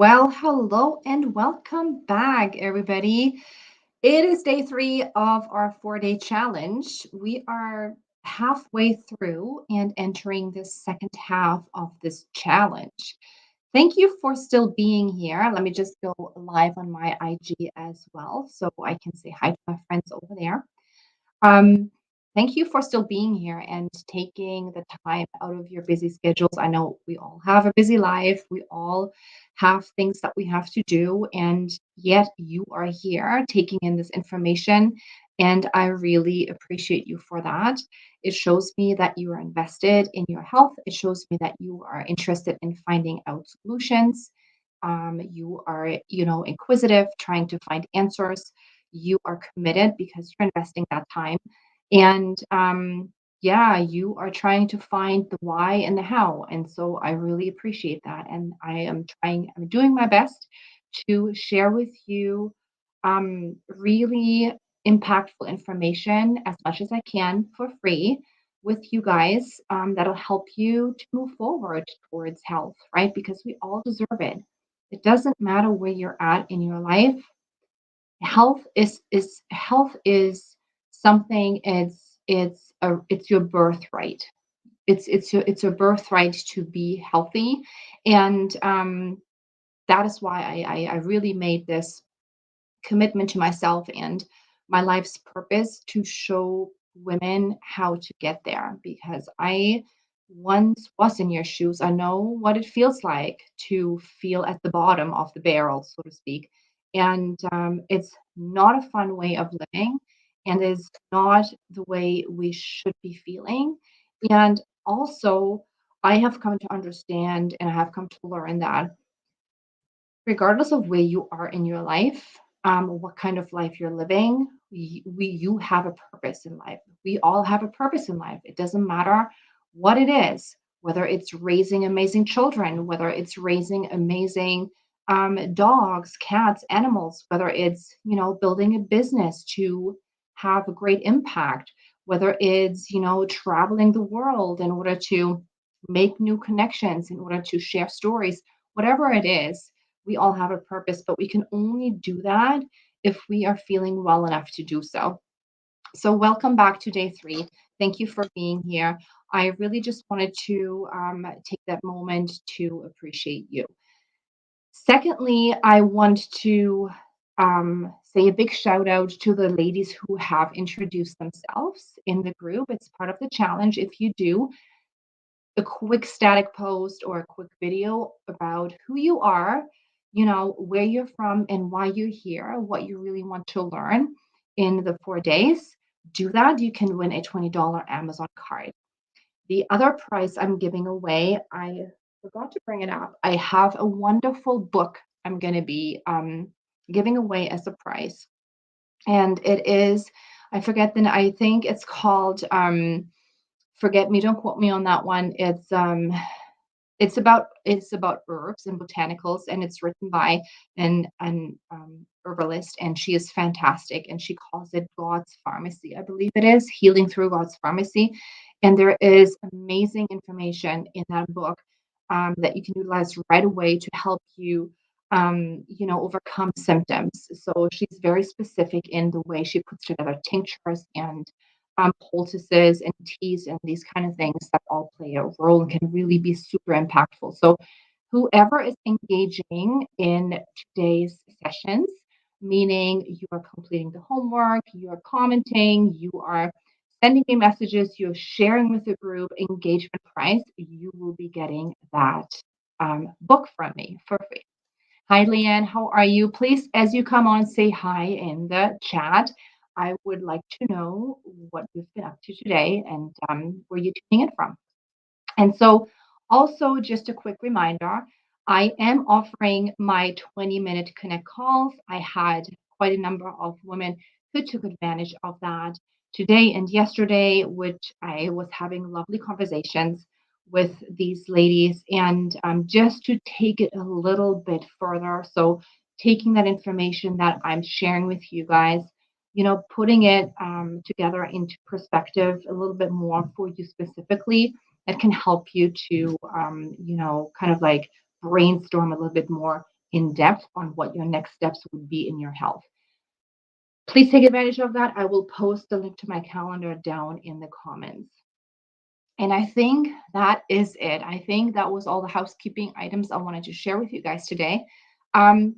Well, hello and welcome back, everybody. It is day three of our 4-day challenge. We are halfway through and entering the second half of this challenge. Thank you for still being here. Let me just go live on my IG as well so I can say hi to my friends over there. Um, Thank you for still being here and taking the time out of your busy schedules. I know we all have a busy life. We all have things that we have to do, and yet you are here taking in this information. And I really appreciate you for that. It shows me that you are invested in your health. It shows me that you are interested in finding out solutions. You are, inquisitive, trying to find answers. You are committed because you're investing that time. And yeah, you are trying to find the why and the how. And so I really appreciate that. And I'm doing my best to share with you really impactful information as much as I can for free with you guys that'll help you to move forward towards health, right? Because we all deserve it. It doesn't matter where you're at in your life. Health is something. It's your birthright. It's your birthright to be healthy, and that is why I really made this commitment to myself and my life's purpose to show women how to get there, because I once was in your shoes. I know what it feels like to feel at the bottom of the barrel, so to speak. And it's not a fun way of living, and is not the way we should be feeling. And also, I have come to understand and I have come to learn that regardless of where you are in your life, what kind of life you're living, you have a purpose in life. We all have a purpose in life. It doesn't matter what it is, whether it's raising amazing children, whether it's raising amazing dogs, cats, animals, whether it's building a business to have a great impact, whether it's traveling the world in order to make new connections, in order to share stories, whatever it is, we all have a purpose, but we can only do that if we are feeling well enough to do so. So, welcome back to day three. Thank you for being here. I really just wanted to take that moment to appreciate you. Secondly, I want to say a big shout out to the ladies who have introduced themselves in the group. It's part of the challenge. If you do, a quick static post or a quick video about who you are, where you're from and why you're here, what you really want to learn in the 4 days. Do that. You can win a $20 Amazon card. The other prize I'm giving away, I forgot to bring it up. I have a wonderful book I'm going to be giving away as a prize. And it is, I forget the, I think it's called, forget me, don't quote me on that one. It's about herbs and botanicals, and it's written by an herbalist, and she is fantastic. And she calls it God's Pharmacy, I believe it is Healing Through God's Pharmacy. And there is amazing information in that book that you can utilize right away to help you, overcome symptoms. So she's very specific in the way she puts together tinctures and poultices and teas and these kind of things that all play a role and can really be super impactful. So, whoever is engaging in today's sessions, meaning you are completing the homework, you are commenting, you are sending me messages, you're sharing with the group, engagement price, you will be getting that book from me for free. Hi, Leanne. How are you? Please, as you come on, say hi in the chat. I would like to know what you've been up to today and where you're tuning in from. And so, also, just a quick reminder, I am offering my 20-minute connect calls. I had quite a number of women who took advantage of that today and yesterday, which I was having lovely conversations with these ladies. And just to take it a little bit further, so taking that information that I'm sharing with you guys, putting it together into perspective a little bit more for you specifically, that can help you to, kind of like brainstorm a little bit more in depth on what your next steps would be in your health. Please take advantage of that. I will post the link to my calendar down in the comments. And I think that is it. I think that was all the housekeeping items I wanted to share with you guys today.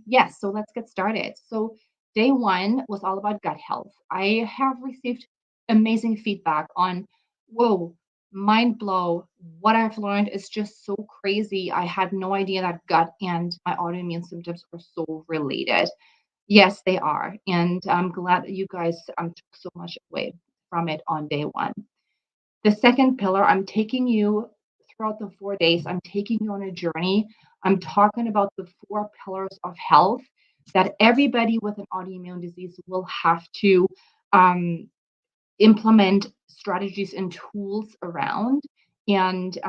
Yes, so let's get started. So, day one was all about gut health. I have received amazing feedback on, whoa, mind blow. What I've learned is just so crazy. I had no idea that gut and my autoimmune symptoms are so related. Yes, they are. And I'm glad that you guys took so much away from it on day one. The second pillar, I'm taking you throughout the 4 days, I'm taking you on a journey. I'm talking about the four pillars of health that everybody with an autoimmune disease will have to um, implement strategies and tools around and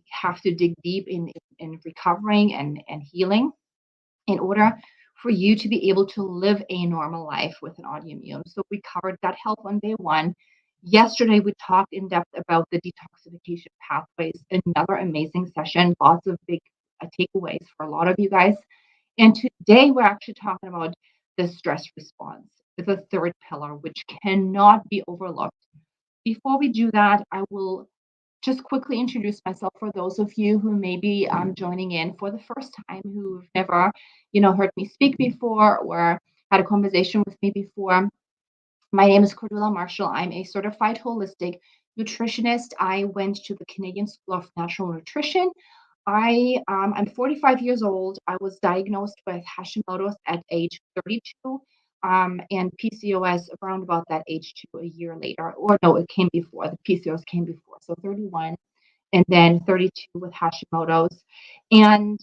have to dig deep in recovering and healing in order for you to be able to live a normal life with an autoimmune. So we covered gut health on day one. Yesterday, we talked in depth about the detoxification pathways, another amazing session, lots of big takeaways for a lot of you guys. And today, we're actually talking about the stress response, the third pillar, which cannot be overlooked. Before we do that, I will just quickly introduce myself for those of you who may be joining in for the first time, who've never, heard me speak before or had a conversation with me before. My name is Cordula Marshall. I'm a certified holistic nutritionist. I went to the Canadian School of Natural Nutrition. I'm 45 years old. I was diagnosed with Hashimoto's at age 32, and PCOS around about that age too, a year later. Or no, it came before. The PCOS came before, so 31, and then 32 with Hashimoto's. And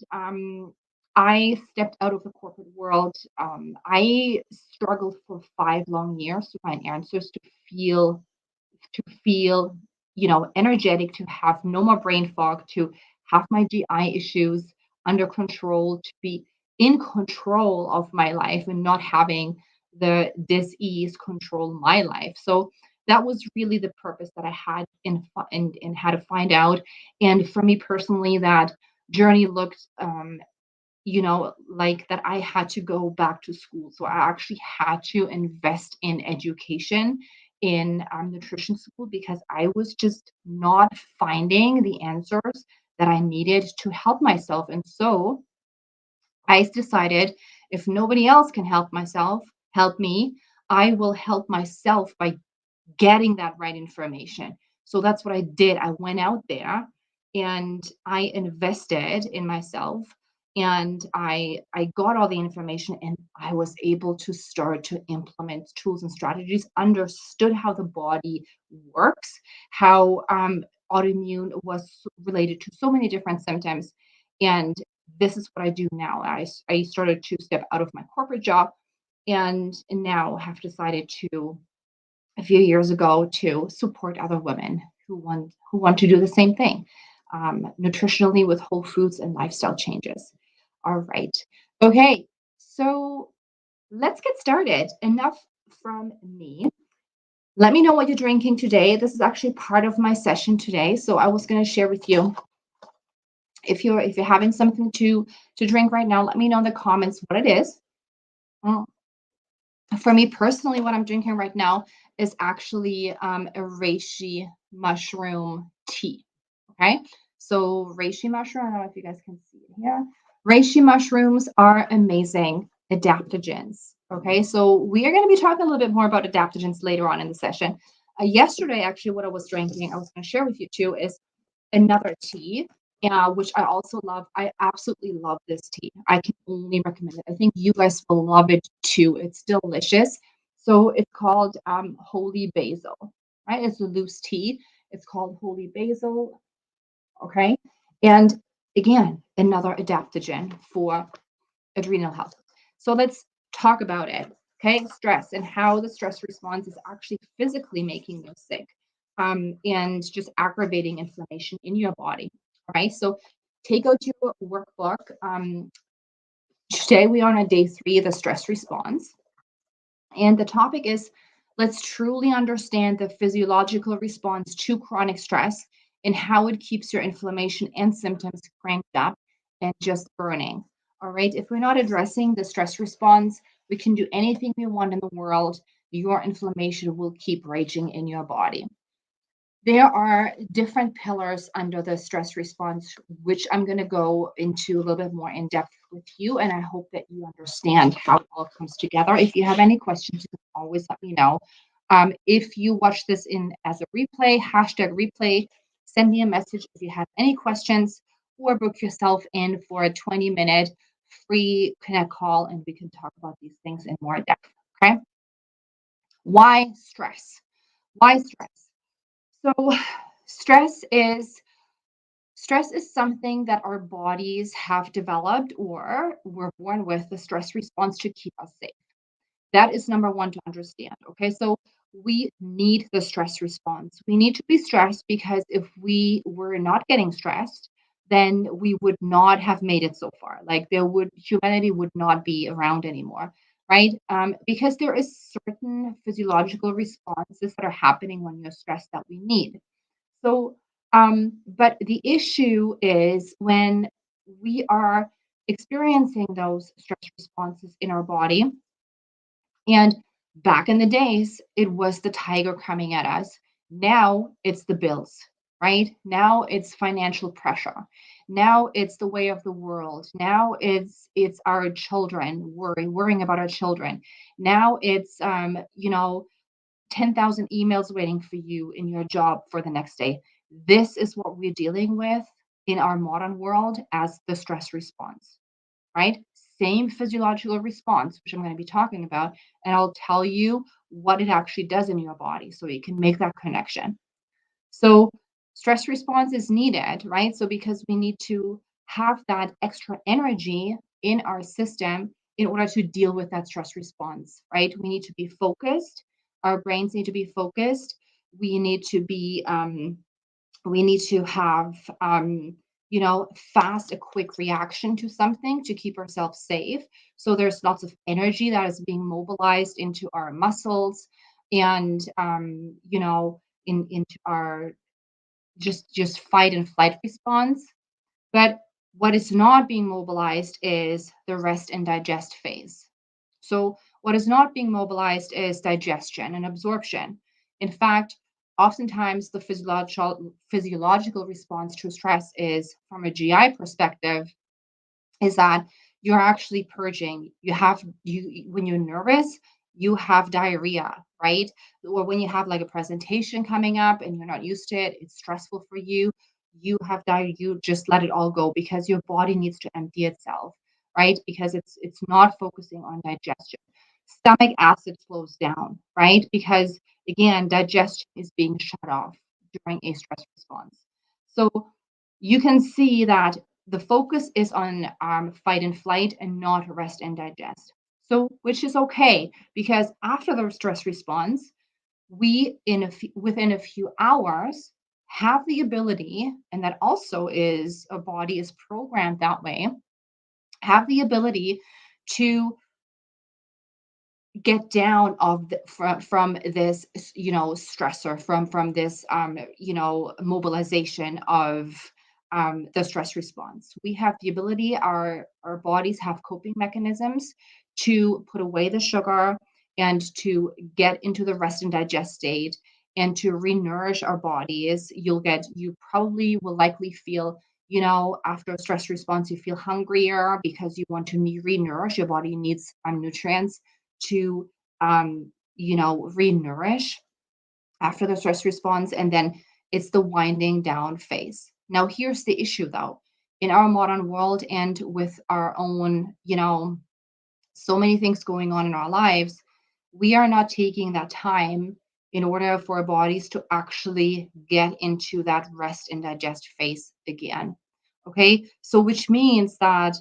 I stepped out of the corporate world. I struggled for 5 long years to find answers to feel, energetic, to have no more brain fog, to have my GI issues under control, to be in control of my life and not having the disease control my life. So that was really the purpose that I had in how to find out. And for me personally, that journey looked like that I had to go back to school. So I actually had to invest in education in nutrition school because I was just not finding the answers that I needed to help myself. And so I decided if nobody else can help me, I will help myself by getting that right information. So that's what I did. I went out there and I invested in myself, and I got all the information, and I was able to start to implement tools and strategies, understood how the body works, how autoimmune was related to so many different symptoms. And this is what I do now. I started to step out of my corporate job and now have decided to a few years ago to support other women who want to do the same thing, nutritionally with whole foods and lifestyle changes. All right. Okay. So let's get started. Enough from me. Let me know what you're drinking today. This is actually part of my session today. So I was going to share with you if you're having something to drink right now. Let me know in the comments what it is. Mm, For me personally, what I'm drinking right now is actually a reishi mushroom tea. Okay. So reishi mushroom, I don't know if you guys can see it here. Reishi mushrooms are amazing adaptogens. Okay. So we are going to be talking a little bit more about adaptogens later on in the session. Yesterday, actually, what I was drinking, I was going to share with you too, is another tea, which I also love. I absolutely love this tea. I can only recommend it. I think you guys will love it too. It's delicious. So it's called holy basil, right? It's a loose tea. It's called holy basil. Okay. And again, another adaptogen for adrenal health. So let's talk about it. Okay. Stress and how the stress response is actually physically making you sick, and just aggravating inflammation in your body. All right. So take out your workbook. Today we are on day 3 of the stress response. And the topic is, let's truly understand the physiological response to chronic stress and how it keeps your inflammation and symptoms cranked up and just burning. All right. If we're not addressing the stress response, we can do anything we want in the world. Your inflammation will keep raging in your body. There are different pillars under the stress response, which I'm going to go into a little bit more in depth with you. And I hope that you understand how it all comes together. If you have any questions, you can always let me know. If you watch this in as a replay, hashtag replay, send me a message if you have any questions, or book yourself in for a 20-minute free connect call and we can talk about these things in more depth. Okay. Why stress? Why stress? So stress is stress is something that our bodies have developed or we're born with the stress response to keep us safe. That is number one to understand. Okay. So we need the stress response. We need to be stressed because if we were not getting stressed, then we would not have made it so far. Like humanity would not be around anymore, right? Because there is certain physiological responses that are happening when you're stressed that we need. So, but the issue is when we are experiencing those stress responses in our body, and back in the days, it was the tiger coming at us. Now it's the bills, right? Now it's financial pressure. Now it's the way of the world. Now it's our children worrying about our children. Now it's 10,000 emails waiting for you in your job for the next day. This is what we're dealing with in our modern world as the stress response, right? Same physiological response, which I'm going to be talking about, and I'll tell you what it actually does in your body so you can make that connection. So, stress response is needed, right? So, because we need to have that extra energy in our system in order to deal with that stress response, right? We need to be focused. Our brains need to be focused. We need to be we need to have fast a quick reaction to something to keep ourselves safe. So there's lots of energy that is being mobilized into our muscles and into our just fight and flight response. But what is not being mobilized is the rest and digest phase. So, what is not being mobilized is digestion and absorption. In fact, oftentimes the physiological response to stress is from a GI perspective is that you're actually purging. You when you're nervous, you have diarrhea, right? Or when you have like a presentation coming up and you're not used to it, it's stressful for you. You have diarrhea, you just let it all go because your body needs to empty itself, right? Because it's not focusing on digestion. Stomach acid slows down, right? Because again, digestion is being shut off during a stress response. So you can see that the focus is on fight and flight and not rest and digest. So, which is okay because after the stress response, we within a few hours have the ability, and that also is a body is programmed that way, have the ability to get down of from this stressor from this mobilization of the stress response. We have the ability, our bodies have coping mechanisms to put away the sugar and to get into the rest and digest state and to renourish our bodies. You probably will likely feel, after a stress response, you feel hungrier because you want to renourish. Your body needs nutrients to renourish after the stress response, and then it's the winding down phase. Now here's the issue though, in our modern world and with our own so many things going on in our lives, we are not taking that time in order for our bodies to actually get into that rest and digest phase again. Okay, so which means that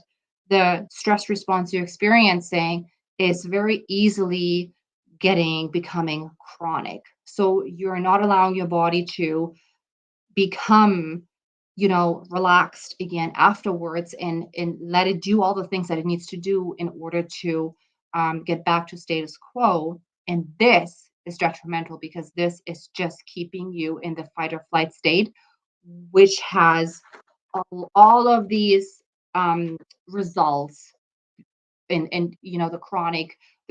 the stress response you're experiencing is very easily becoming chronic. So you're not allowing your body to become relaxed again afterwards and let it do all the things that it needs to do in order to get back to status quo. And this is detrimental because this is just keeping you in the fight or flight state, which has all of these um, results and the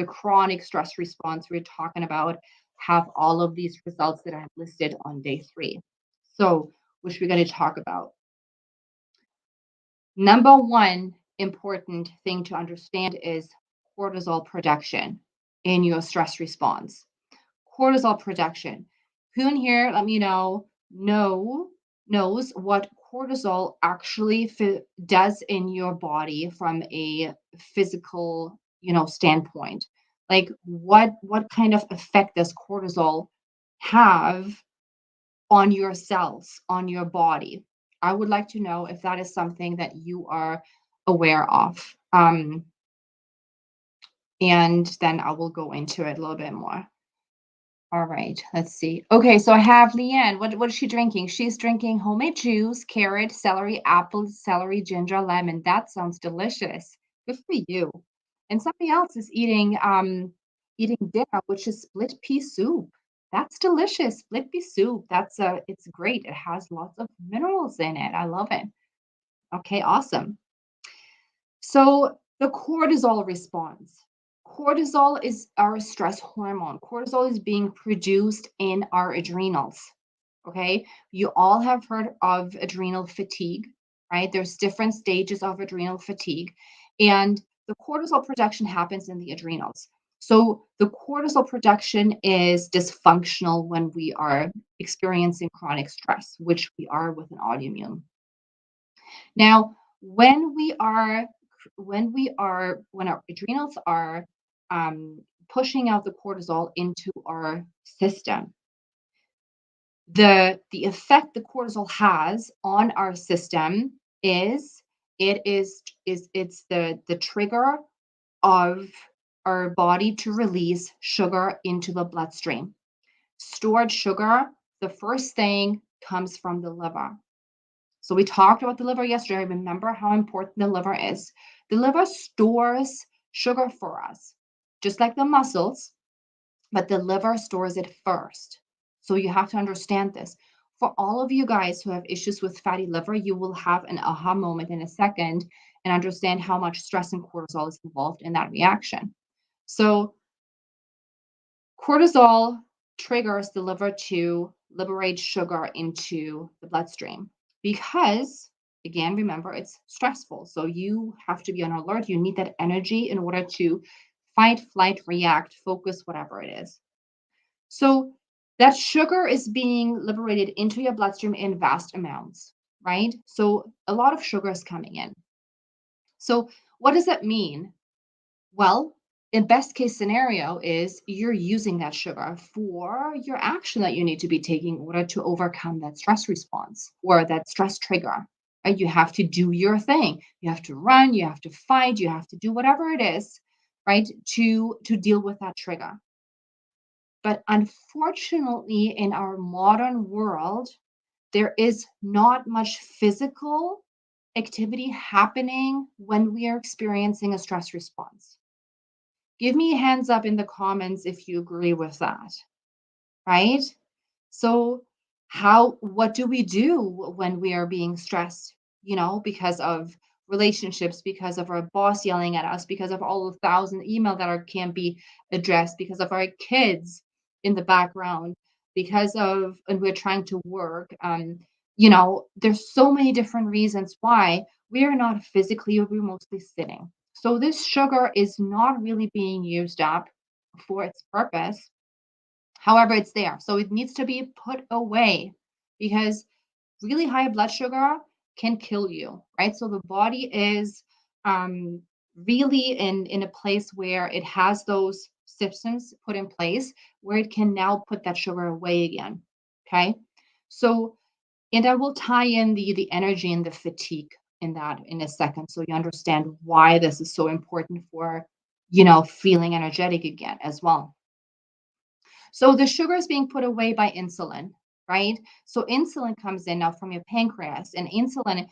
chronic stress response we're talking about have all of these results that I have listed on day 3. So, which we're going to talk about. Number one important thing to understand is cortisol production in your stress response. Cortisol production. Who in here, let me know knows what cortisol actually does in your body from a physical, standpoint. Like what kind of effect does cortisol have on your cells, on your body? I would like to know if that is something that you are aware of. And then I will go into it a little bit more. All right, let's see. Okay, so I have Leanne. What is she drinking? She's drinking homemade juice, carrot, celery, apple, celery, ginger, lemon. That sounds delicious. Good for you. And somebody else is eating dinner, which is split pea soup. That's delicious. Split pea soup. It's great. It has lots of minerals in it. I love it. Okay, awesome. So the cortisol response. Cortisol is our stress hormone. Cortisol is being produced in our adrenals. Okay. You all have heard of adrenal fatigue, right? There's different stages of adrenal fatigue. And the cortisol production happens in the adrenals. So the cortisol production is dysfunctional when we are experiencing chronic stress, which we are with an autoimmune. Now, when our adrenals are pushing out the cortisol into our system, the effect the cortisol has on our system is it's the trigger of our body to release sugar into the bloodstream. Stored sugar, the first thing comes from the liver. So we talked about the liver yesterday. Remember how important the liver is. The liver stores sugar for us, just like the muscles, but the liver stores it first. So you have to understand this. For all of you guys who have issues with fatty liver, you will have an aha moment in a second and understand how much stress and cortisol is involved in that reaction. So cortisol triggers the liver to liberate sugar into the bloodstream because, again, remember, it's stressful. So you have to be on alert. You need that energy in order to fight, flight, react, focus, whatever it is. So that sugar is being liberated into your bloodstream in vast amounts, right? So a lot of sugar is coming in. So what does that mean? Well, in best case scenario is you're using that sugar for your action that you need to be taking in order to overcome that stress response or that stress trigger. Right? You have to do your thing. You have to run, you have to fight, you have to do whatever it is, right? To deal with that trigger. But unfortunately, in our modern world, there is not much physical activity happening when we are experiencing a stress response. Give me a hands up in the comments if you agree with that, right? So, what do we do when we are being stressed, because of relationships, because of our boss yelling at us, because of all the thousand email that can't be addressed, because of our kids in the background, because of, and we're trying to work. There's so many different reasons why we are not physically, we're mostly sitting. So this sugar is not really being used up for its purpose. However, it's there. So it needs to be put away because really high blood sugar can kill you, right? So the body is um, really in a place where it has those systems put in place where it can now put that sugar away again. Okay. So, and I will tie in the energy and the fatigue in that in a second. So you understand why this is so important for, feeling energetic again as well. So the sugar is being put away by insulin, right? So insulin comes in now from your pancreas, and insulin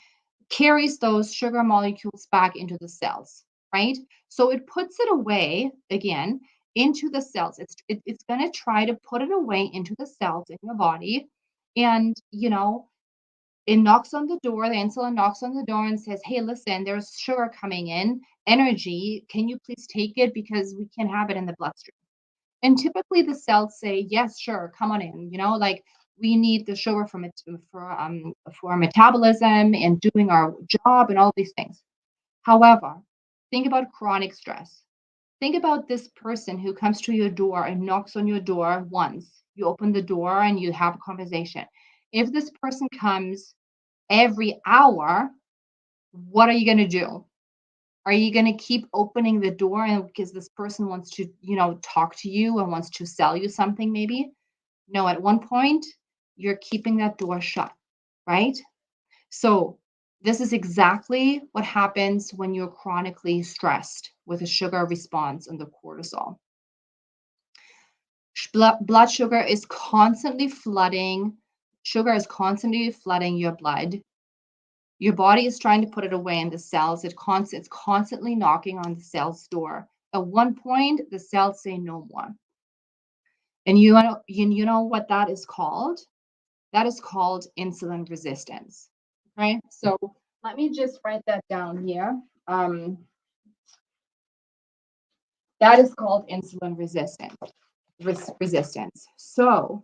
carries those sugar molecules back into the cells, right? So it puts it away again into the cells. It's going to try to put it away into the cells in your body, and It knocks on the door, the insulin knocks on the door and says, "Hey, listen, there's sugar coming in, energy. Can you please take it because we can have it in the bloodstream?" And typically the cells say, "Yes, sure, come on in." Like we need the sugar for our metabolism and doing our job and all these things. However, think about chronic stress. Think about this person who comes to your door and knocks on your door once. You open the door and you have a conversation. If this person comes every hour, what are you going to do? Are you going to keep opening the door and because this person wants to, talk to you and wants to sell you something maybe? No, at one point, you're keeping that door shut, right? So, this is exactly what happens when you're chronically stressed with a sugar response and the cortisol. Blood sugar is constantly flooding. Sugar is constantly flooding your blood. Your body is trying to put it away in the cells. It's constantly knocking on the cell's door. At one point, the cells say no more. And you know what that is called? That is called insulin resistance. Okay, so let me just write that down here. Um, that is called insulin resistance. So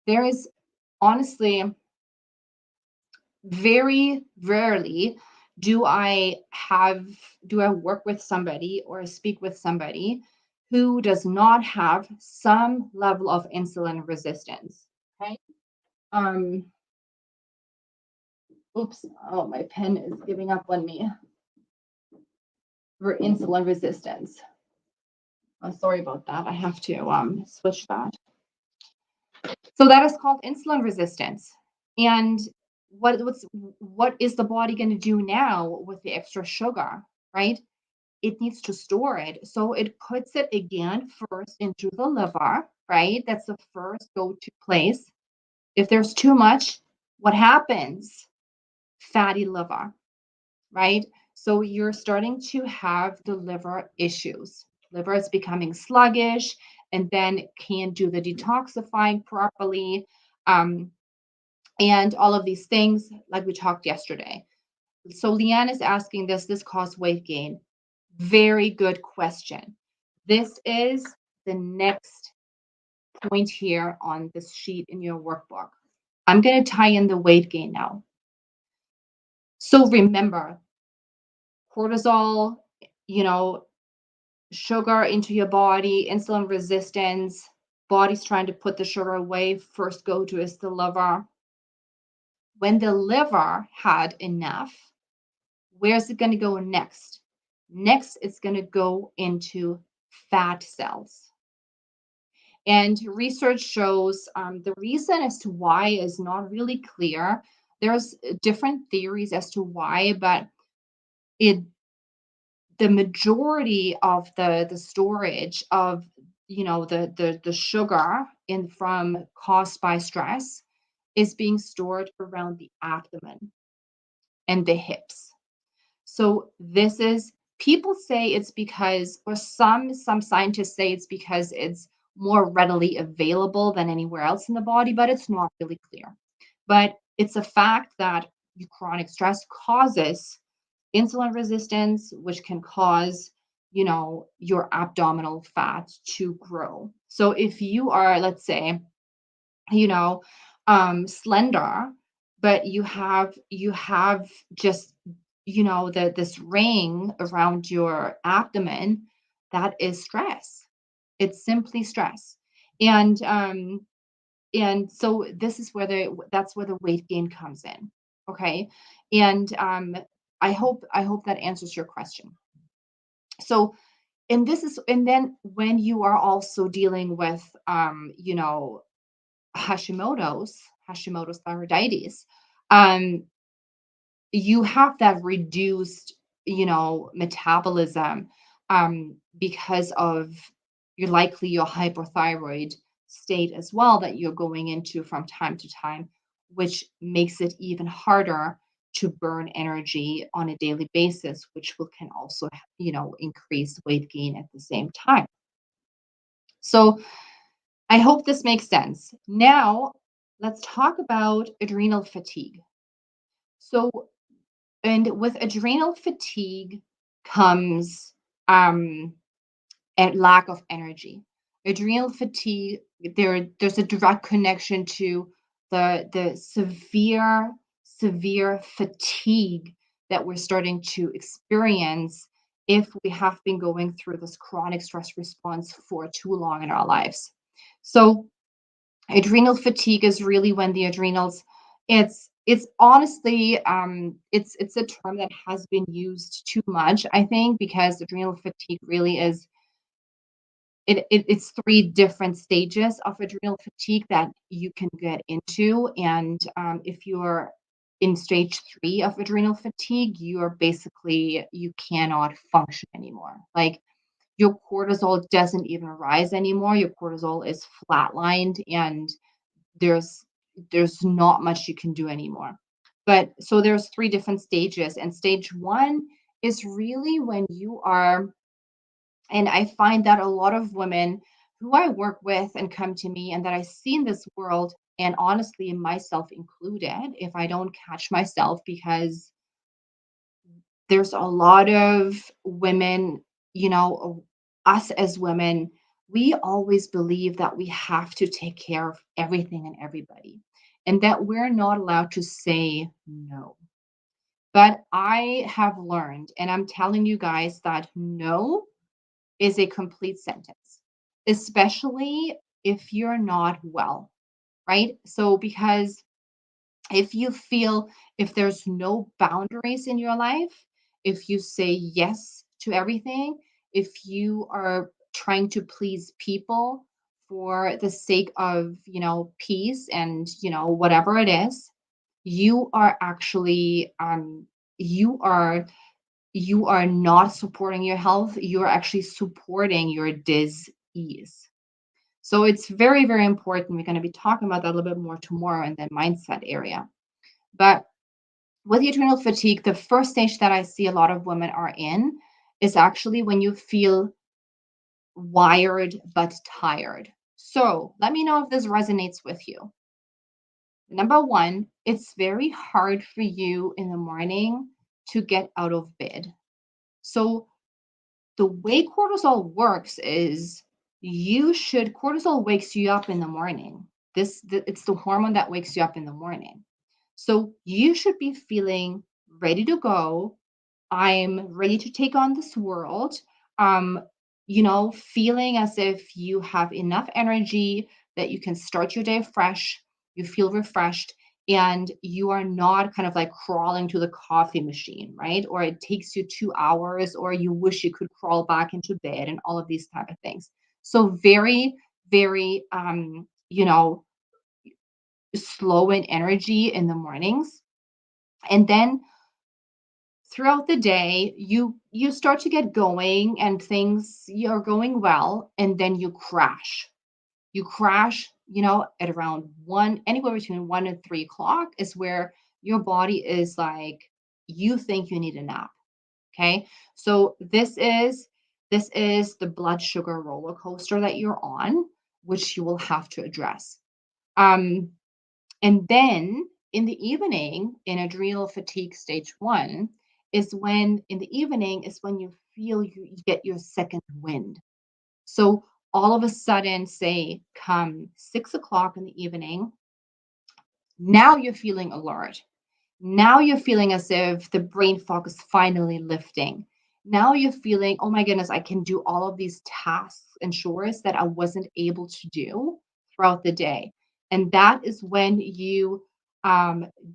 there is honestly very rarely do I have do I work with somebody or speak with somebody who does not have some level of insulin resistance. Okay. Um, oops. Oh, my pen is giving up on me for insulin resistance. Sorry about that. I have to switch that. So that is called insulin resistance. And what is the body going to do now with the extra sugar, right? It needs to store it. So it puts it again first into the liver, right? That's the first go-to place. If there's too much, what happens? Fatty liver, right? So you're starting to have the liver issues. Liver is becoming sluggish and then can't do the detoxifying properly. Um, and all of these things, like we talked yesterday. So Leanne is asking this caused weight gain. Very good question. This is the next point here on this sheet in your workbook. I'm going to tie in the weight gain now. So remember, cortisol, you know, sugar into your body, insulin resistance, body's trying to put the sugar away. First go to is the liver. When the liver had enough, where's it going to go next? Next, it's going to go into fat cells. And research shows the reason as to why is not really clear. There's different theories as to why, but it the majority of the storage of the sugar in from caused by stress is being stored around the abdomen and the hips. So this is people say it's because, or some scientists say it's because it's more readily available than anywhere else in the body, but it's not really clear. But it's a fact that chronic stress causes insulin resistance, which can cause, your abdominal fat to grow. So if you are, let's say, you know, slender, but you have just, this ring around your abdomen, that is stress. It's simply stress. And so this is where that's where the weight gain comes in. Okay. And I hope that answers your question. So and then when you are also dealing with Hashimoto's Hashimoto's thyroiditis, um, you have that reduced, metabolism, because of your hypothyroid state as well that you're going into from time to time, which makes it even harder to burn energy on a daily basis, which can also, increase weight gain at the same time. So I hope this makes sense. Now, let's talk about adrenal fatigue. So, and with adrenal fatigue comes um and lack of energy. Adrenal fatigue, there's a direct connection to the severe fatigue that we're starting to experience if we have been going through this chronic stress response for too long in our lives. So adrenal fatigue is really when the adrenals, it's honestly it's a term that has been used too much, I think, because adrenal fatigue really is it's three different stages of adrenal fatigue that you can get into. And if you're in stage three of adrenal fatigue, you're basically, you cannot function anymore. Like your cortisol doesn't even rise anymore. Your cortisol is flatlined, and there's there's not much you can do anymore. But so there's three different stages, and stage one is really when you are, and I find that a lot of women who I work with and come to me and that I see in this world, and honestly, myself included, if I don't catch myself, because there's a lot of women, you know, us as women, we always believe that we have to take care of everything and everybody, and that we're not allowed to say no. But I have learned, and I'm telling you guys, that no is a complete sentence, especially if you're not well, right? So, because if you feel, if there's no boundaries in your life, if you say yes to everything, if you are trying to please people for the sake of, peace and, whatever it is, you are actually, you are you are not supporting your health, you're actually supporting your dis-ease. So it's very, very important. We're going to be talking about that a little bit more tomorrow in the mindset area. But with adrenal fatigue, the first stage that I see a lot of women are in is actually when you feel wired but tired. So let me know if this resonates with you. Number one, it's very hard for you in the morning to get out of bed. So the way cortisol works is, cortisol wakes you up in the morning. It's the hormone that wakes you up in the morning. So you should be feeling ready to go. I'm ready to take on this world. Um, feeling as if you have enough energy that you can start your day fresh, you feel refreshed, and you are not kind of like crawling to the coffee machine, right? Or it takes you 2 hours, or you wish you could crawl back into bed, and all of these type of things. So very, very, slow in energy in the mornings. And then throughout the day, you start to get going and things, you're going well, and then you crash, at around 1, anywhere between 1 and 3 o'clock is where your body is like, you think you need a nap. Okay, so this is the blood sugar roller coaster that you're on, which you will have to address. um and then in the evening, in adrenal fatigue stage one, is when you feel you get your second wind. So all of a sudden, say come 6 o'clock in the evening, now you're feeling alert. Now you're feeling as if the brain fog is finally lifting. Now you're feeling, oh my goodness, I can do all of these tasks and chores that I wasn't able to do throughout the day. And that is when you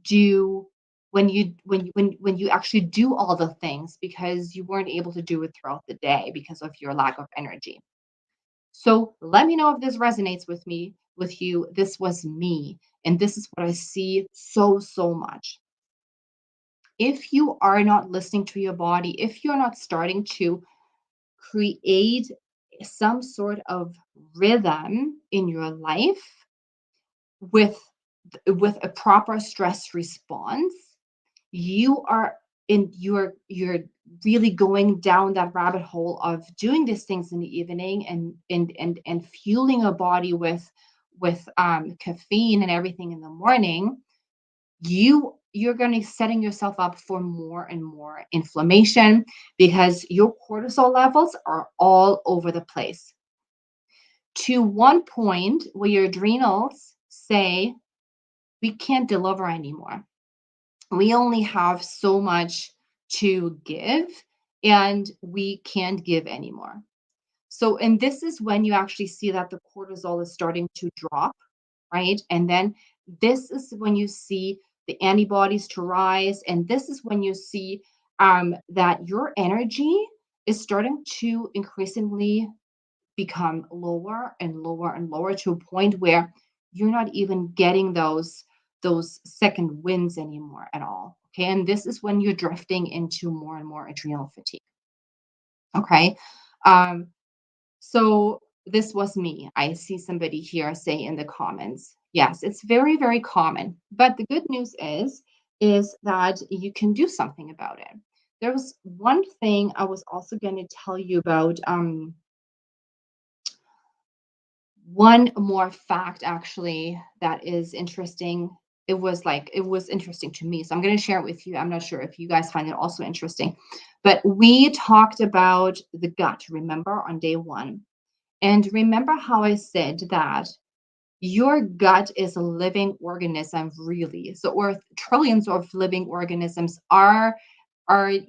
do when you actually do all the things because you weren't able to do it throughout the day because of your lack of energy. So let me know if this resonates with you. This was me, and this is what I see so much. If you are not listening to your body, if you're not starting to create some sort of rhythm in your life with with a proper stress response, you're really going down that rabbit hole of doing these things in the evening, and fueling your body with caffeine and everything in the morning. You you're going to be setting yourself up for more and more inflammation because your cortisol levels are all over the place to one point where your adrenals say, we can't deliver anymore. We only have so much to give, and we can't give anymore. So, and this is when you actually see that the cortisol is starting to drop, right? And then this is when you see the antibodies to rise. And this is when you see that your energy is starting to increasingly become lower and lower and lower to a point where you're not even getting those second wins anymore at all. Okay. And this is when you're drifting into more and more adrenal fatigue. Okay. Um, so this was me. I see somebody here say in the comments. Yes, it's very, very common. But the good news is that you can do something about it. There was one thing I was also going to tell you about. One more fact actually that is interesting. It was interesting to me. So I'm going to share it with you. I'm not sure if you guys find it also interesting. But we talked about the gut, remember, on day one. And remember how I said that your gut is a living organism, really. So, or trillions of living organisms are living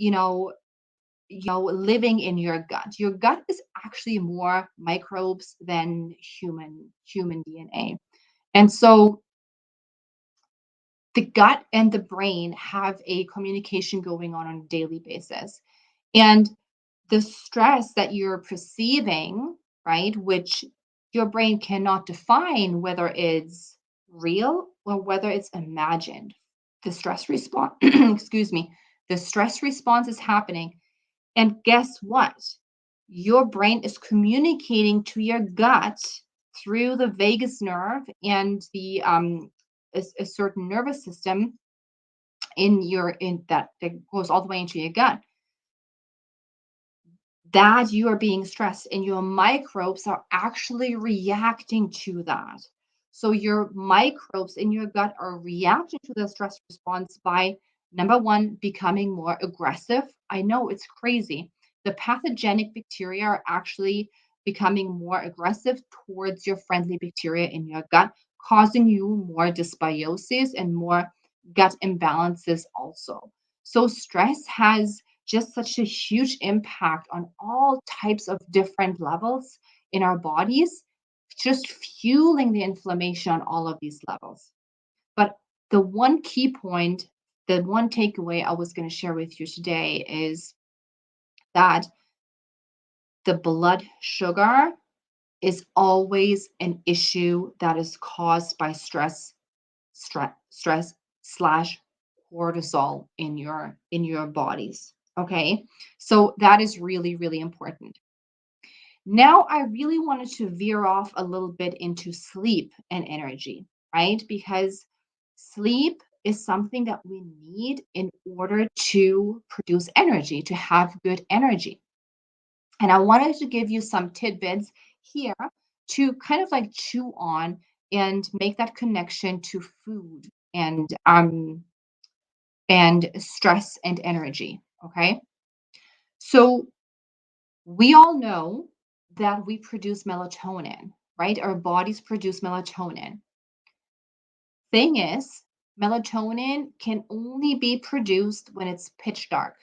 in your gut. Your gut is actually more microbes than human DNA. And so the gut and the brain have a communication going on a daily basis. And the stress that you're perceiving, right, which your brain cannot define whether it's real or whether it's imagined. The stress response, excuse me, the stress response is happening. And guess what? Your brain is communicating to your gut through the vagus nerve and the a certain nervous system in that goes all the way into your gut that you are being stressed and your microbes are actually reacting to that. So your microbes in your gut are reacting to the stress response by number one, becoming more aggressive. I know it's crazy. The pathogenic bacteria are actually becoming more aggressive towards your friendly bacteria in your gut, causing you more dysbiosis and more gut imbalances also. So stress has just such a huge impact on all types of different levels in our bodies, just fueling the inflammation on all of these levels. But the one key point, the one takeaway I was going to share with you today is that the blood sugar is always an issue that is caused by stress slash cortisol in your bodies. Okay. So that is really, really important. Now I really wanted to veer off a little bit into sleep and energy, right? Because sleep is something that we need in order to produce energy, to have good energy. And I wanted to give you some tidbits here to kind of like chew on and make that connection to food and stress and energy. Okay. So we all know that we produce melatonin, right? Our bodies produce melatonin. Thing is, melatonin can only be produced when it's pitch dark.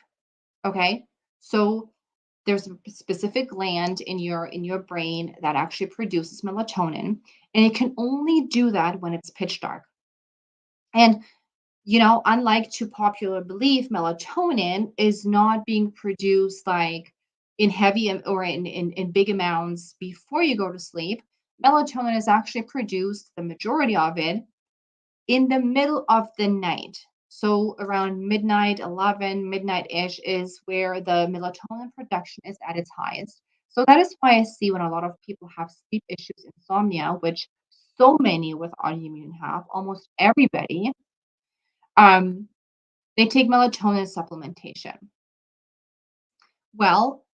Okay. So there's a specific gland in your brain that actually produces melatonin, and it can only do that when it's pitch dark. And unlike to popular belief, melatonin is not being produced like in or in big amounts before you go to sleep. Melatonin is actually produced, the majority of it, in the middle of the night. So around midnight, 11, midnight-ish is where the melatonin production is at its highest. So that is why I see when a lot of people have sleep issues, insomnia, which so many with autoimmune have, almost everybody, um, they take melatonin supplementation. Well,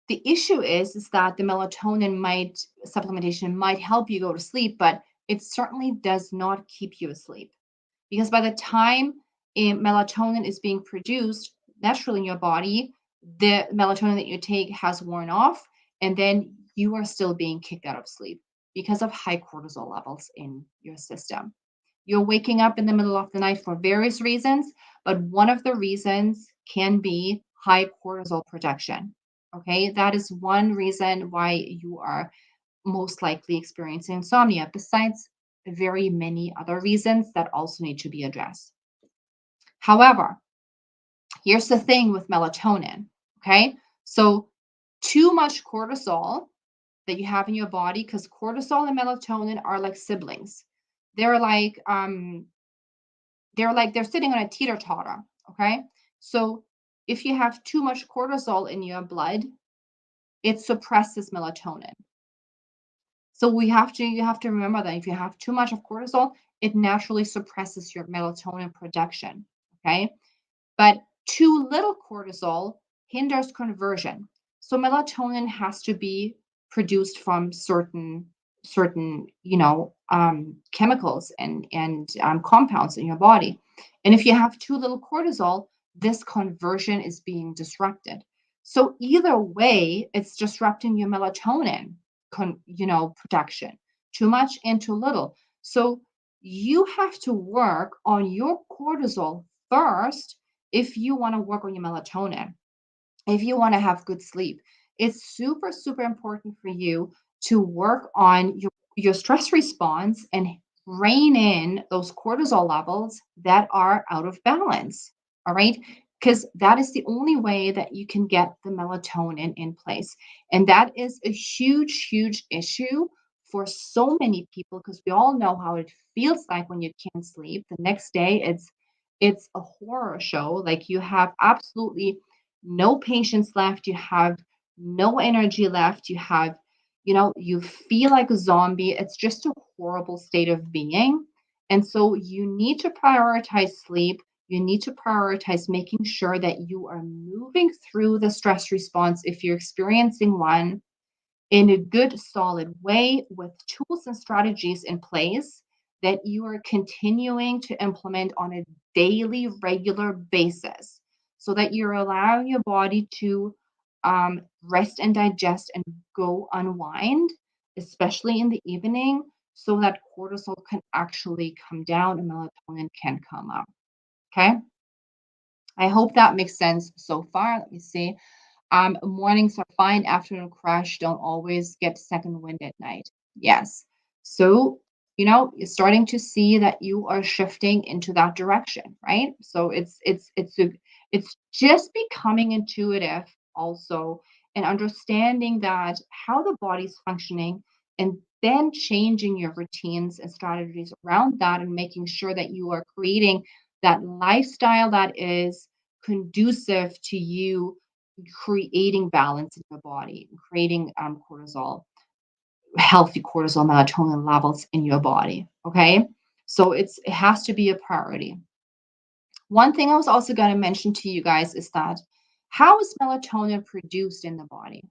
the issue is that the melatonin might supplementation might help you go to sleep, but it certainly does not keep you asleep because by the time melatonin is being produced naturally in your body, the melatonin that you take has worn off, and then you are still being kicked out of sleep because of high cortisol levels in your system. You're waking up in the middle of the night for various reasons, but one of the reasons can be high cortisol production. Okay, that is one reason why you are most likely experiencing insomnia, besides very many other reasons that also need to be addressed. However, here's the thing with melatonin. Okay, so too much cortisol that you have in your body, because cortisol and melatonin are like siblings. They're like they're sitting on a teeter totter. Okay, so if you have too much cortisol in your blood, it suppresses melatonin. So you have to remember that if you have too much of cortisol, it naturally suppresses your melatonin production. Okay, but too little cortisol hinders conversion. So melatonin has to be produced from certain chemicals and compounds in your body. And if you have too little cortisol, this conversion is being disrupted. So either way, it's disrupting your melatonin production, too much and too little. So you have to work on your cortisol first if you want to work on your melatonin, if you want to have good sleep. It's super, super important for you to work on your stress response and rein in those cortisol levels that are out of balance. All right. Because that is the only way that you can get the melatonin in place. And that is a huge, huge issue for so many people, because we all know how it feels like when you can't sleep. The next day, it's a horror show. Like you have absolutely no patience left, you have no energy left, you feel like a zombie. It's just a horrible state of being. And so you need to prioritize sleep. You need to prioritize making sure that you are moving through the stress response if you're experiencing one in a good, solid way with tools and strategies in place that you are continuing to implement on a daily, regular basis so that you're allowing your body to rest and digest and go unwind, especially in the evening, so that cortisol can actually come down and melatonin can come up. Okay. I hope that makes sense so far. Let me see. Mornings are fine. Afternoon crash. Don't always get second wind at night. Yes. So, you're starting to see that you are shifting into that direction, right? So it's just becoming intuitive also, and understanding that how the body's functioning, and then changing your routines and strategies around that, and making sure that you are creating that lifestyle that is conducive to you creating balance in your body, creating cortisol, healthy cortisol, melatonin levels in your body. Okay. So it has to be a priority. One thing I was also going to mention to you guys is that how is melatonin produced in the body?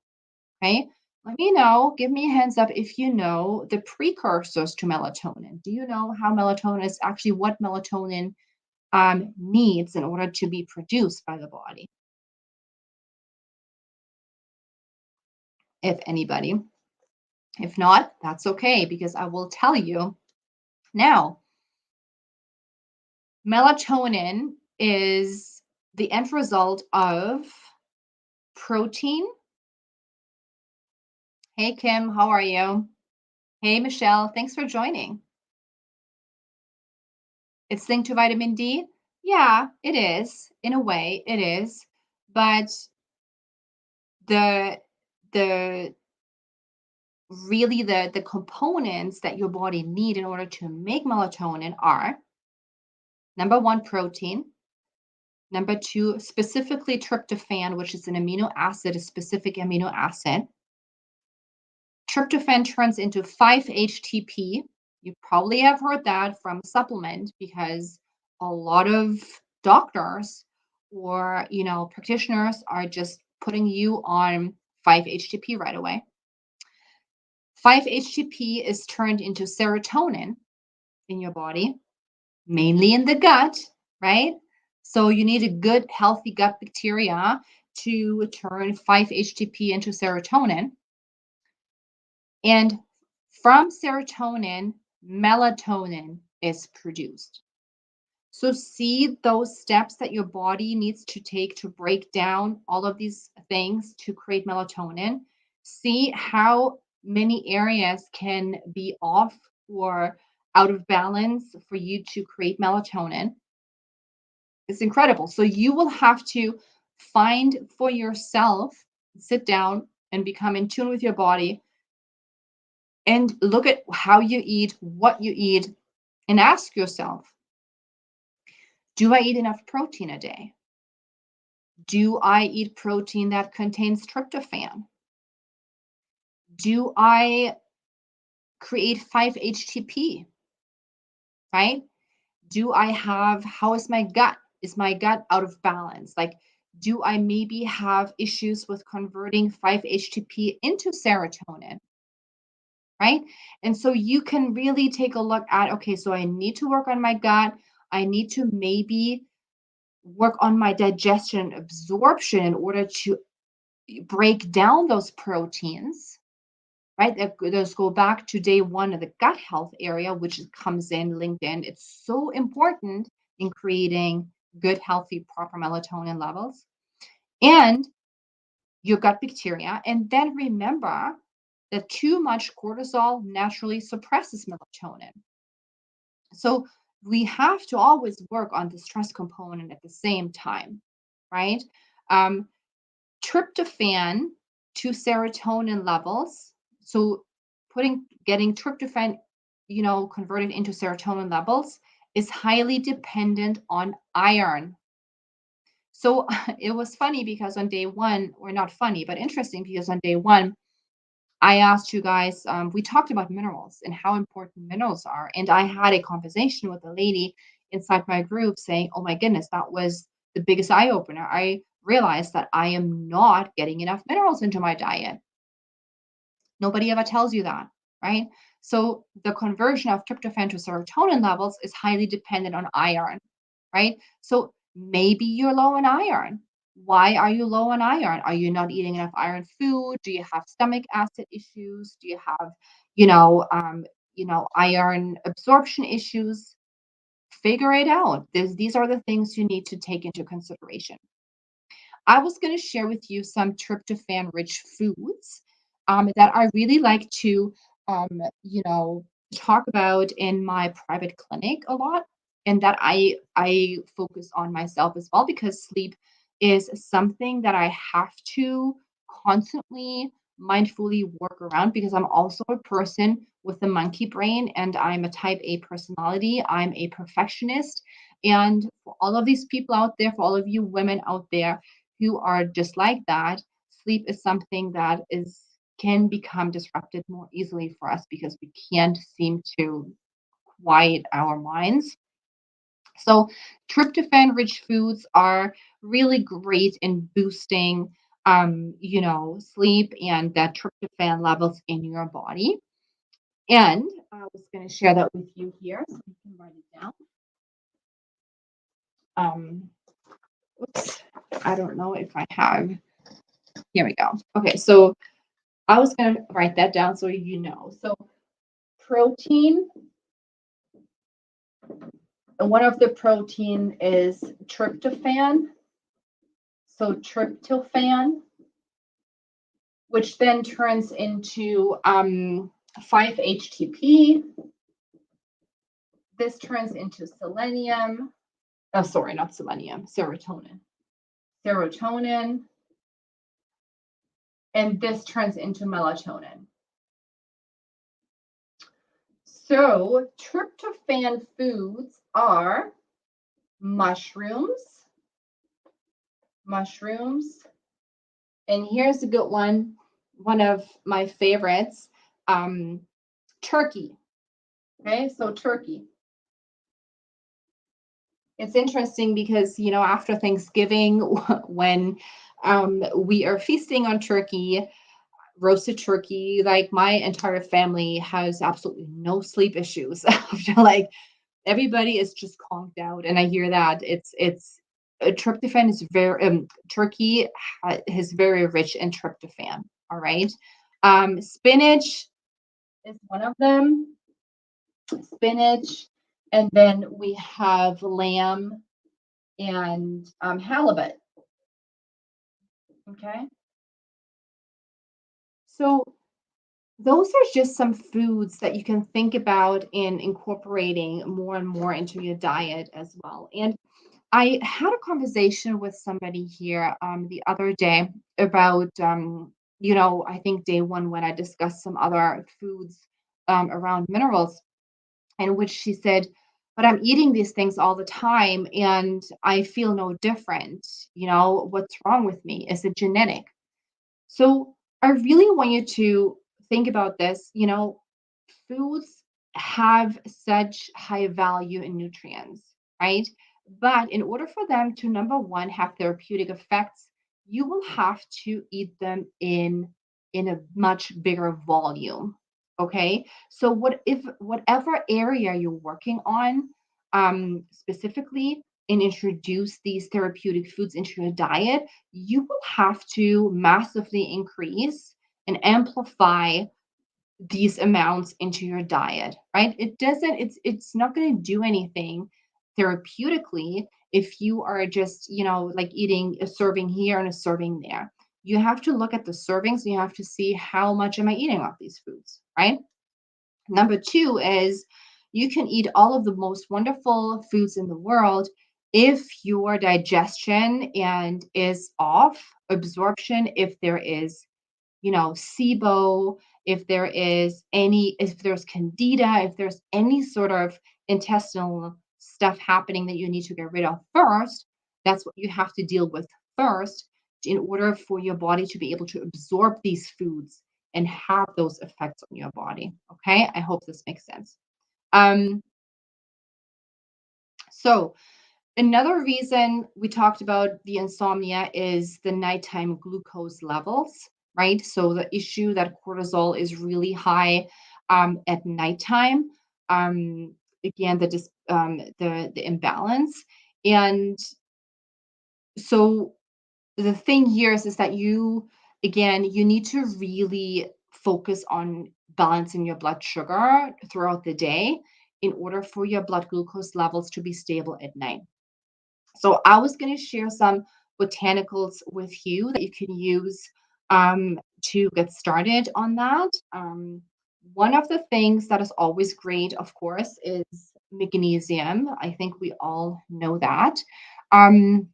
Okay. Let me know, give me a hands up if you know the precursors to melatonin. Do you know how melatonin is actually what melatonin needs in order to be produced by the body? If anybody. If not, that's okay, because I will tell you now. Melatonin is the end result of protein. Hey, Kim, how are you? Hey, Michelle, thanks for joining. It's linked to vitamin D. Yeah, it is. In a way, it is. But the the really the components that your body need in order to make melatonin are: number one, protein. Number two, specifically tryptophan, which is an amino acid, a specific amino acid. Tryptophan turns into 5-HTP. You probably have heard that from supplement, because a lot of doctors or practitioners are just putting you on 5-HTP right away. 5-HTP is turned into serotonin in your body, mainly in the gut, right? So you need a good, healthy gut bacteria to turn 5-HTP into serotonin. And from serotonin, melatonin is produced. So see those steps that your body needs to take to break down all of these things to create melatonin. See how many areas can be off or out of balance for you to create melatonin. It's incredible. So you will have to find for yourself, sit down and become in tune with your body and look at how you eat, what you eat, and ask yourself, do I eat enough protein a day? Do I eat protein that contains tryptophan? Do I create 5-HTP, right? Do I have, how is my gut? Is my gut out of balance? Like, do I maybe have issues with converting 5-HTP into serotonin, right? And so you can really take a look at, okay, so I need to work on my gut. I need to maybe work on my digestion and absorption in order to break down those proteins, right? Those go back to day one of the gut health area, which comes in LinkedIn. It's so important in creating good, healthy, proper melatonin levels and your gut bacteria. And then remember that too much cortisol naturally suppresses melatonin. So we have to always work on the stress component at the same time, right? Um, Tryptophan to serotonin levels. So getting tryptophan, converted into serotonin levels is highly dependent on iron. So it was funny because on day one, or not funny, but interesting because on day one, I asked you guys, we talked about minerals and how important minerals are. And I had a conversation with a lady inside my group saying, oh my goodness, that was the biggest eye opener. I realized that I am not getting enough minerals into my diet. Nobody ever tells you that, right? So the conversion of tryptophan to serotonin levels is highly dependent on iron, right? So maybe you're low in iron. Why are you low on iron? Are you not eating enough iron food? Do you have stomach acid issues? Do you have, iron absorption issues? Figure it out. These are the things you need to take into consideration. I was going to share with you some tryptophan rich foods that I really like to, um, you know, talk about in my private clinic a lot, and that I focus on myself as well because sleep is something that I have to constantly mindfully work around because I'm also a person with a monkey brain and I'm a type A personality. I'm a perfectionist. And for all of these people out there, for all of you women out there, who are just like that, sleep is something that is can become disrupted more easily for us because we can't seem to quiet our minds. So tryptophan rich foods are really great in boosting sleep and that tryptophan levels in your body. And I was going to share that with you here so you can write it down. Um, Oops, I don't know if I have. Here we go. Okay, so I was going to write that down so you know. So protein, and one of the protein is tryptophan. So tryptophan, which then turns into 5-HTP. This turns into selenium. Oh, sorry, not selenium, serotonin. Serotonin. And this turns into melatonin. So tryptophan foods are mushrooms, and here's a good one of my favorites, turkey. Okay, so turkey. It's interesting because, after Thanksgiving, when we are feasting on turkey, roasted turkey, like my entire family has absolutely no sleep issues. After like everybody is just conked out, and I hear that it's tryptophan is very turkey is very rich in tryptophan. All right. Spinach is one of them. Spinach, and then we have lamb and halibut. Okay. So those are just some foods that you can think about in incorporating more and more into your diet as well. And I had a conversation with somebody here the other day about, I think day one when I discussed some other foods around minerals, in which she said, but I'm eating these things all the time and I feel no different. What's wrong with me? Is it genetic? So I really want you to think about this. Foods have such high value in nutrients, right? But in order for them to, number one, have therapeutic effects, you will have to eat them in a much bigger volume. Okay. So what if whatever area you're working on specifically and introduce these therapeutic foods into your diet, you will have to massively increase and amplify these amounts into your diet, right? It's not going to do anything therapeutically if you are just, like eating a serving here and a serving there. You have to look at the servings, you have to see how much am I eating of these foods, right? Number two is you can eat all of the most wonderful foods in the world if your digestion and is off, absorption, if there is SIBO, if there's candida, if there's any sort of intestinal stuff happening that you need to get rid of first, that's what you have to deal with first in order for your body to be able to absorb these foods and have those effects on your body. Okay, I hope this makes sense. Um, so Another reason we talked about the insomnia is the nighttime glucose levels, right? So the issue that cortisol is really high at nighttime. Um, Again, the imbalance, and so the thing here is that you need to really focus on balancing your blood sugar throughout the day in order for your blood glucose levels to be stable at night. So I was going to share some botanicals with you that you can use to get started on that. One of the things that is always great, of course, is magnesium. I think we all know that. Um,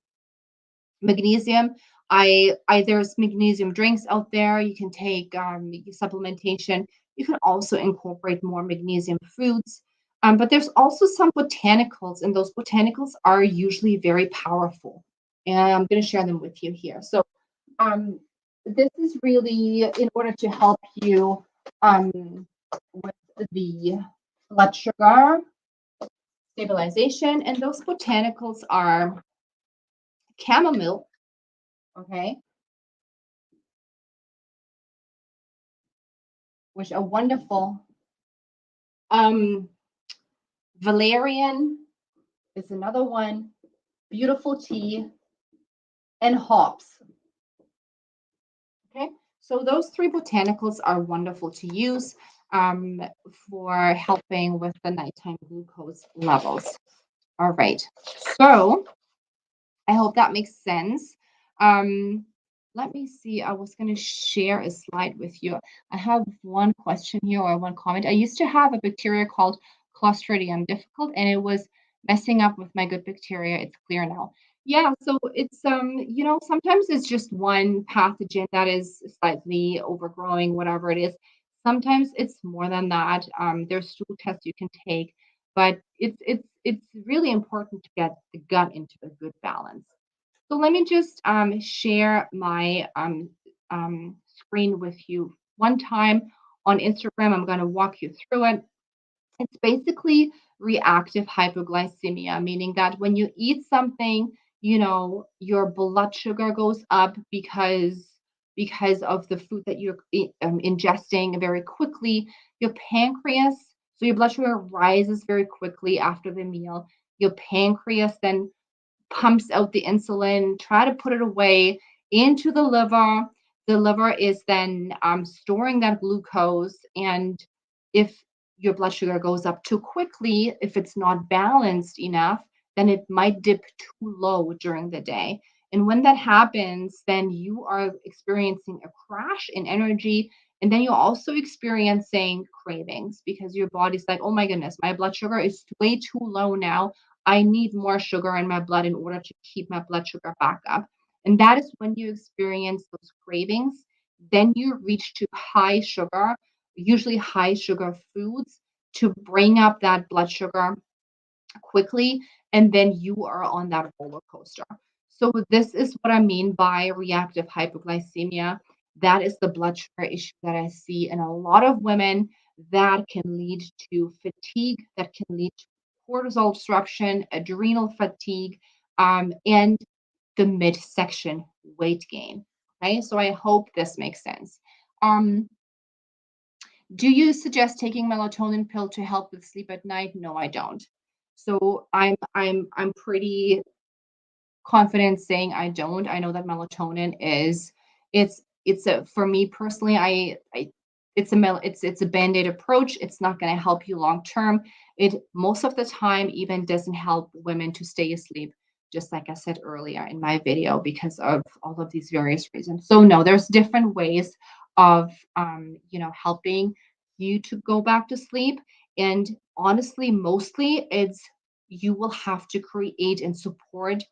Magnesium. I There's magnesium drinks out there. You can take supplementation. You can also incorporate more magnesium foods. But there's also some botanicals, and those botanicals are usually very powerful. And I'm going to share them with you here. So um, this is really in order to help you with the blood sugar stabilization. And those botanicals are chamomile, okay, which are wonderful. Um, Valerian is another one, beautiful tea, and hops. Okay, so those three botanicals are wonderful to use um, for helping with the nighttime glucose levels. All right, so I hope that makes sense. Um, Let me see. I was going to share a slide with you. I have one question here or one comment. I used to have a bacteria called Clostridium difficult, and it was messing up with my good bacteria. It's clear now. Yeah, so it's sometimes it's just one pathogen that is slightly overgrowing, whatever it is. Sometimes it's more than that. There's stool tests you can take, but it's really important to get the gut into a good balance. So let me just share my screen with you one time on Instagram. I'm going to walk you through it. It's basically reactive hypoglycemia, meaning that when you eat something, your blood sugar goes up because of the food that you're ingesting very quickly. Your pancreas, so your blood sugar rises very quickly after the meal. Your pancreas then pumps out the insulin, try to put it away into the liver. The liver is then storing that glucose. And if your blood sugar goes up too quickly, if it's not balanced enough, then it might dip too low during the day. And when that happens, then you are experiencing a crash in energy. And then you're also experiencing cravings because your body's like, oh my goodness, my blood sugar is way too low now. I need more sugar in my blood in order to keep my blood sugar back up. And that is when you experience those cravings. Then you reach to high sugar, usually high sugar foods, to bring up that blood sugar quickly, and then you are on that roller coaster. So this is what I mean by reactive hypoglycemia. That is the blood sugar issue that I see in a lot of women that can lead to fatigue, that can lead to cortisol disruption, adrenal fatigue, and the midsection weight gain. Okay, so I hope this makes sense. Um, do you suggest taking melatonin pill to help with sleep at night? No, I don't. So I'm pretty confident saying I don't. I know that melatonin is it's a for me personally, I it's a band-aid approach. It's not going to help you long term. It most of the time even doesn't help women to stay asleep, just like I said earlier in my video, because of all of these various reasons. So no, there's different ways of helping you to go back to sleep. And honestly, mostly it's you will have to create and support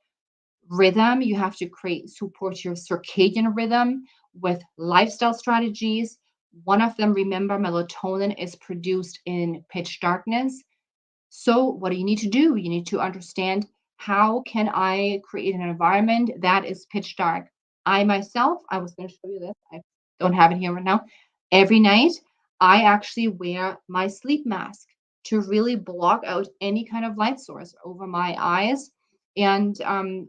rhythm. You have to create support your circadian rhythm with lifestyle strategies. One of them, remember, melatonin is produced in pitch darkness. So, what do you need to do? You need to understand, how can I create an environment that is pitch dark? I myself, I was going to show you this. I don't have it here right now. Every night, I actually wear my sleep mask to really block out any kind of light source over my eyes and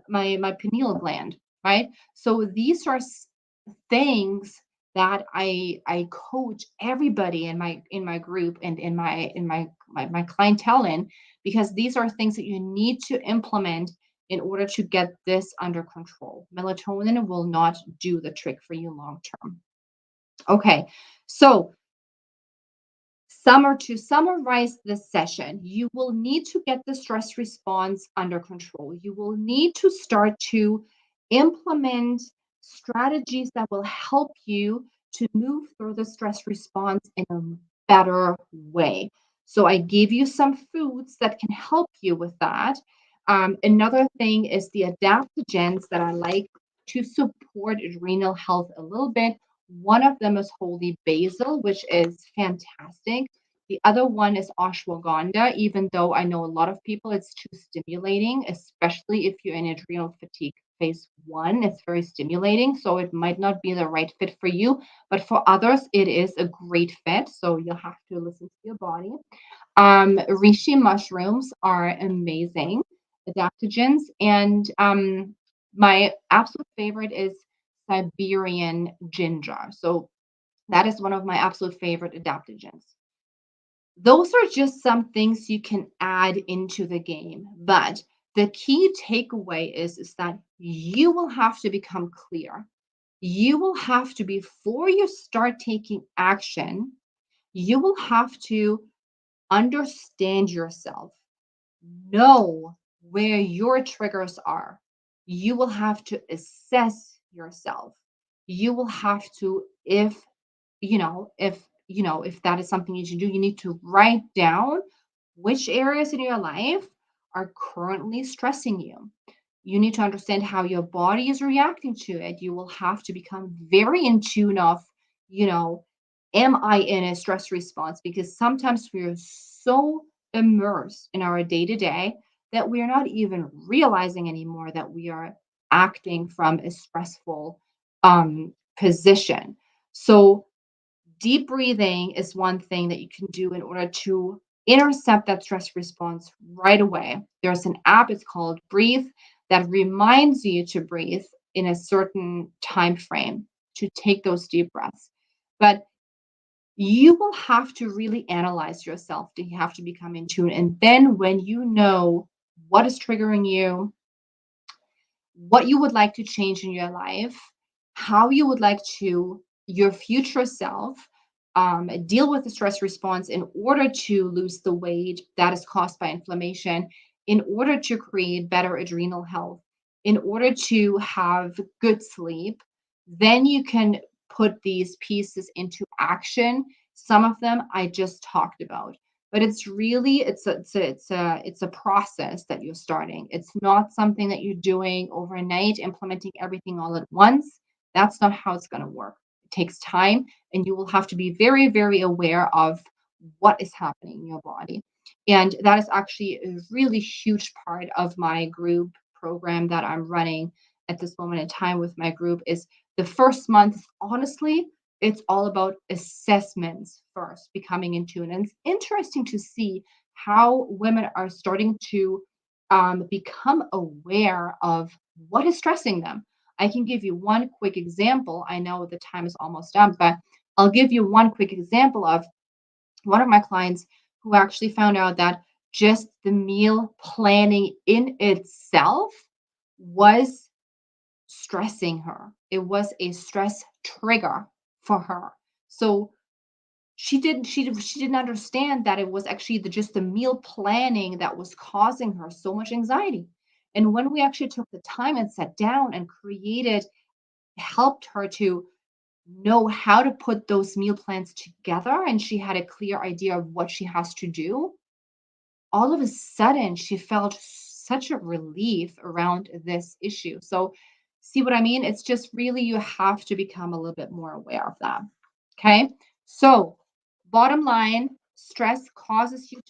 my pineal gland, right? So these are things that I coach everybody in my group and in my clientele in, because these are things that you need to implement in order to get this under control. Melatonin will not do the trick for you long term. Okay, so to summarize this session, you will need to get the stress response under control. You will need to start to implement strategies that will help you to move through the stress response in a better way. So, I gave you some foods that can help you with that. Another thing is the adaptogens that I like to support adrenal health a little bit. One of them is holy basil, which is fantastic. The other one is ashwagandha, even though I know a lot of people it's too stimulating, especially if you're in adrenal fatigue phase one. It's very stimulating, so it might not be the right fit for you, but for others, it is a great fit. So you'll have to listen to your body. Reishi mushrooms are amazing adaptogens, and my absolute favorite is Siberian ginger. So that is one of my absolute favorite adaptogens. Those are just some things you can add into the game, but the key takeaway is that you will have to become clear. You will have to, before you start taking action, you will have to understand yourself, know where your triggers are. You will have to assess yourself. You will have to, if that is something you should do, you need to write down which areas in your life are currently stressing you. You need to understand how your body is reacting to it. You will have to become very in tune of, you know, am I in a stress response? Because sometimes we are so immersed in our day to day that we are not even realizing anymore that we are acting from a stressful position. So deep breathing is one thing that you can do in order to intercept that stress response right away. There's an app, it's called Breathe, that reminds you to breathe in a certain time frame to take those deep breaths. But you will have to really analyze yourself. You have to become in tune. And then when you know what is triggering you, what you would like to change in your life, how you would like to your future self deal with the stress response in order to lose the weight that is caused by inflammation, in order to create better adrenal health, in order to have good sleep, then you can put these pieces into action. Some of them I just talked about. But it's really it's a process that you're starting. It's not something that you're doing overnight, implementing everything all at once. That's not how it's going to work. It takes time, and you will have to be very, very aware of what is happening in your body. And that is actually a really huge part of my group program that I'm running at this moment in time with my group. Is the first month, honestly, it's all about assessments first, becoming in tune. And it's interesting to see how women are starting to become aware of what is stressing them. I can give you one quick example. I know the time is almost up, but I'll give you one quick example of one of my clients who actually found out that just the meal planning in itself was stressing her. It was a stress trigger for her. So she didn't understand that it was actually just the meal planning that was causing her so much anxiety. And when we actually took the time and sat down and created, helped her to know how to put those meal plans together, and she had a clear idea of what she has to do, all of a sudden she felt such a relief around this issue. So, see what I mean? It's just really you have to become a little bit more aware of that. Okay. So, bottom line, stress causes you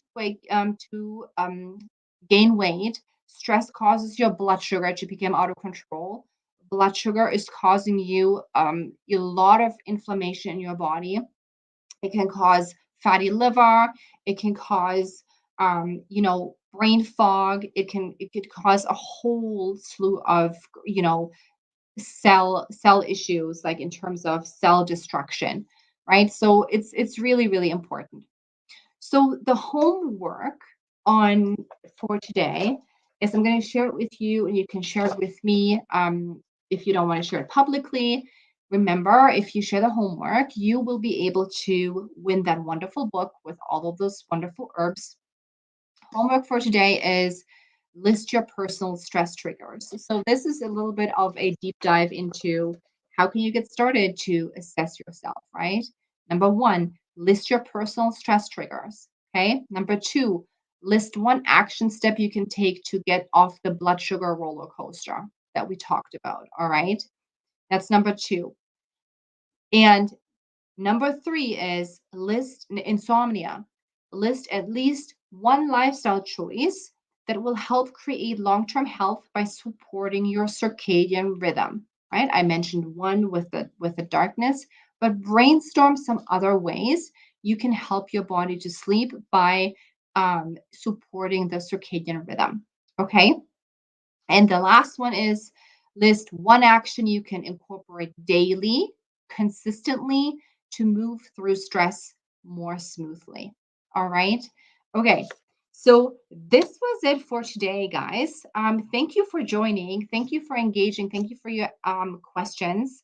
to gain weight. Stress causes your blood sugar to become out of control. Blood sugar is causing you a lot of inflammation in your body. It can cause fatty liver. It can cause, brain fog. It could cause a whole slew of, cell issues, like in terms of cell destruction, right? So it's really, really important. So the homework on for today is I'm going to share it with you, and you can share it with me if you don't want to share it publicly. Remember, if you share the homework, you will be able to win that wonderful book with all of those wonderful herbs. Homework for today is list your personal stress triggers. So this is a little bit of a deep dive into how can you get started to assess yourself, right? Number one, list your personal stress triggers. Okay. Number two, list one action step you can take to get off the blood sugar roller coaster that we talked about. All right. That's number two. And number three is list insomnia. List at least one lifestyle choice that will help create long-term health by supporting your circadian rhythm. Right? I mentioned one with the darkness, but brainstorm some other ways you can help your body to sleep by supporting the circadian rhythm. Okay. And the last one is list one action you can incorporate daily, consistently to move through stress more smoothly. All right. Okay. So this was it for today, guys. Thank you for joining. Thank you for engaging. Thank you for your questions.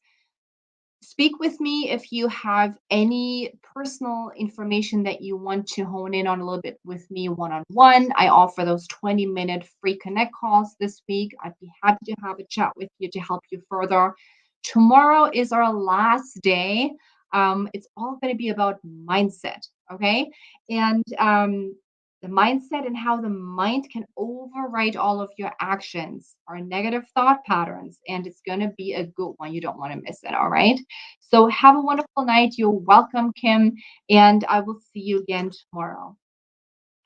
Speak with me if you have any personal information that you want to hone in on a little bit with me one on one. I offer those 20-minute free connect calls this week. I'd be happy to have a chat with you to help you further. Tomorrow is our last day. It's all going to be about mindset. Okay. And the mindset and how the mind can overwrite all of your actions or negative thought patterns. And it's going to be a good one. You don't want to miss it. All right. So have a wonderful night. You're welcome, Kim. And I will see you again tomorrow.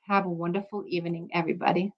Have a wonderful evening, everybody.